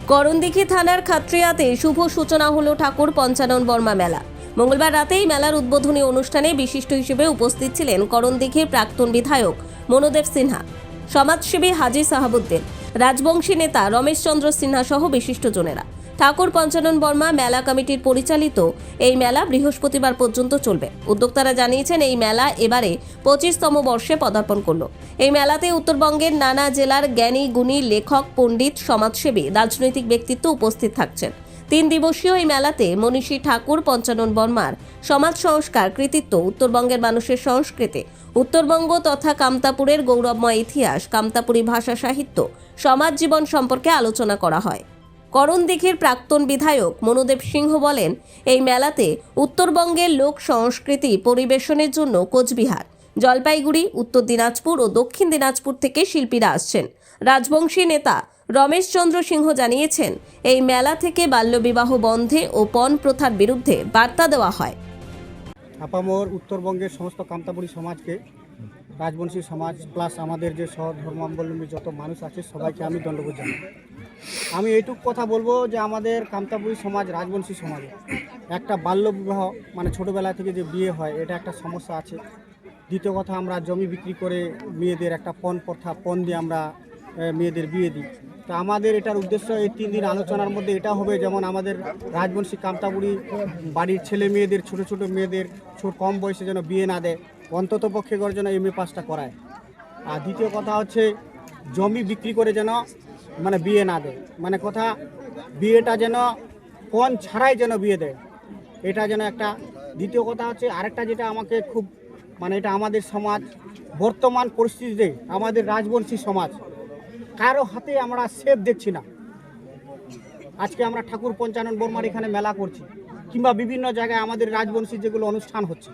করণদিঘি থানার খাত্রিয়াতে শুভ সূচনা হলো ঠাকুর পঞ্চানন বর্মা মেলা। মঙ্গলবার রাতেই মেলার উদ্বোধনী অনুষ্ঠানে বিশিষ্ট হিসেবে উপস্থিত ছিলেন করণদিঘির প্রাক্তন বিধায়ক মনোদেব সিনহা, সমাজসেবী হাজী সাহাবুদ্দিন, রাজবংশী নেতা রমেশ চন্দ্র সিনহা সহ বিশিষ্টজনেরা। ঠাকুর পঞ্চানন বর্মা মেলা কমিটির পরিচালিত এই মেলা বৃহস্পতিবার পর্যন্ত চলবে। উদ্যোক্তারা জানিয়েছেন এই মেলা এবারে 25তম বর্ষে পদার্পণ করল। এই মেলাতে উত্তরবঙ্গের নানা জেলার জ্ঞানী গুণী লেখক, পণ্ডিত, সমাজসেবী, রাজনৈতিক ব্যক্তিত্ব উপস্থিত থাকছেন। 3 দিবসীয় এই মেলাতে মনীষী ঠাকুর পঞ্চানন বর্মার সমাজ সংস্কার, কৃতিত্ব, উত্তরবঙ্গের মানুষের সংস্কৃতি, উত্তরবঙ্গ তথা কামতাপুরের গৌরবময় ইতিহাস, কামতাপুরী ভাষা সাহিত্য, সমাজ জীবন সম্পর্কে আলোচনা করা হয়। করণদিঘির প্রাক্তন বিধায়ক মনোদেব সিংহ বলেন, এই মেলাতে উত্তরবঙ্গের লোক সংস্কৃতি পরিবেশনের জন্য কোচবিহার, জলপাইগুড়ি, উত্তর দিনাজপুর ও দক্ষিণ দিনাজপুর থেকে শিল্পীরা আসছেন। রাজবংশী নেতা রমেশ চন্দ্র সিংহ জানিয়েছেন, এই মেলা থেকে বাল্যবিবাহ বন্ধে ও পণ প্রথার বিরুদ্ধে বার্তা দেওয়া হয়। আপামর উত্তরবঙ্গের সমস্ত কামতাপুরী সমাজকে, রাজবংশী সমাজ প্লাস আমাদের যে ধর্মাবলম্বী যত মানুষ আছে সবাইকে আমি দণ্ডবোধ জানাই। আমি এইটুক কথা বলবো যে আমাদের কামতাপুরী সমাজ, রাজবংশী সমাজে একটা বাল্যবিবাহ মানে ছোটোবেলা থেকে যে বিয়ে হয় এটা একটা সমস্যা আছে। দ্বিতীয় কথা, আমরা জমি বিক্রি করে মেয়েদের একটা পণ প্রথা, পণ দিয়ে আমরা মেয়েদের বিয়ে দিই। তো আমাদের এটার উদ্দেশ্য এই 3 দিন আলোচনার মধ্যে এটা হবে, যেমন আমাদের রাজবংশী কামতাপুরী বাড়ির ছেলে মেয়েদের, ছোটো ছোটো মেয়েদের কম বয়সে যেন বিয়ে না দেয়, অন্তত পক্ষে করে যেন MA পাসটা করায়। আর দ্বিতীয় কথা হচ্ছে জমি বিক্রি করে যেন মানে বিয়ে না দেয়, মানে কথা বিয়েটা যেন পণ ছাড়াই যেন বিয়ে দেয়, এটা যেন একটা। দ্বিতীয় কথা হচ্ছে আরেকটা, যেটা আমাকে খুব মানে এটা আমাদের সমাজ বর্তমান পরিস্থিতিতে আমাদের রাজবংশী সমাজ কারো হাতে আমরা সেফ দেখছি না। আজকে আমরা ঠাকুর পঞ্চানন বর্মার এখানে মেলা করছি, কিংবা বিভিন্ন জায়গায় আমাদের রাজবংশী যেগুলো অনুষ্ঠান হচ্ছে,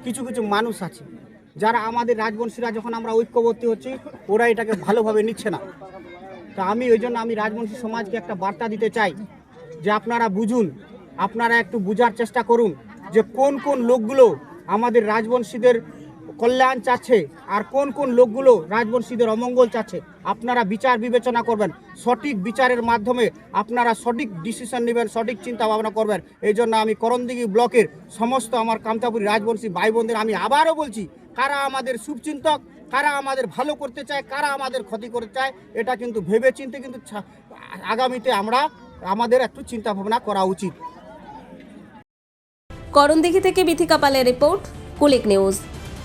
কিছু কিছু মানুষ আছে যারা আমাদের রাজবংশীরা যখন আমরা ঐক্যবদ্ধ হচ্ছি ওরা এটাকে ভালোভাবে নিচ্ছে না। তো আমি ওই জন্য আমি রাজবংশী সমাজকে একটা বার্তা দিতে চাই যে আপনারা বুঝুন, আপনারা একটু বুঝার চেষ্টা করুন যে কোন কোন লোকগুলো আমাদের রাজবংশীদের কল্যাণ চাচ্ছে আর কোন কোন লোকগুলো রাজবংশীদের অমঙ্গল চাচ্ছে। আপনারা বিচার বিবেচনা করবেন, সঠিক বিচারের মাধ্যমে আপনারা সঠিক ডিসিশন নেবেন, সঠিক চিন্তা ভাবনা করবেন। এই জন্য আমি করণদিঘি ব্লকের সমস্ত আমার কামতাপুরী রাজবংশী ভাই বোনদের আমি আবারও বলছি, কারা আমাদের শুভচিন্তক, কারা আমাদের ভালো করতে চায়, কারা আমাদের ক্ষতি করতে চায়, এটা কিন্তু ভেবে চিন্তে কিন্তু আগামীতে আমাদের একটু চিন্তা ভাবনা করা উচিত। করণদিঘি থেকে বিথিকা পালের রিপোর্ট, কুলিক নিউজ।